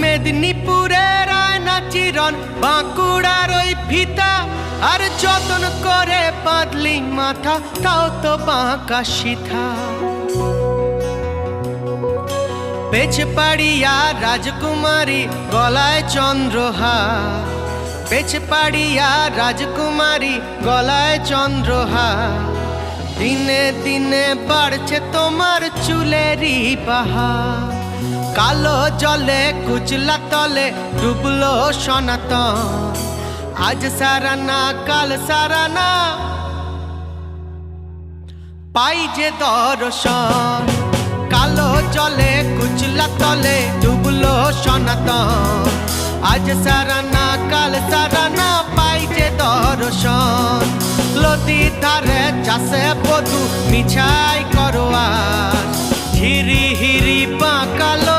মেদিনীপুরের আয়না চিরন বাঁকুড়ার ওই ফিতা, আর যতন করে বাঁধলি মাথা তাও তো বাঁকা সিথা। পেছপাড়িয়া রাজকুমারী গলায় চন্দ্রহার, পেছপাড়িয়া রাজকুমারী গলায় চন্দ্রহার। দিনে দিনে বাড়ছে তোমার চুলেরই বাহার, কালো জলে কুচলা তলে ডুবলো সনাতন। আজ সারানা কাল সারানা পাই যে দর্শন, কালো জলে কুচলা তলে ডুবলো সনাতন। আজ সারানা কাল সারানা পাই যে দর্শন। নদীর ধারে চাষে বধু মিছাই করো আজ, হিরি হিরি বাঁকালো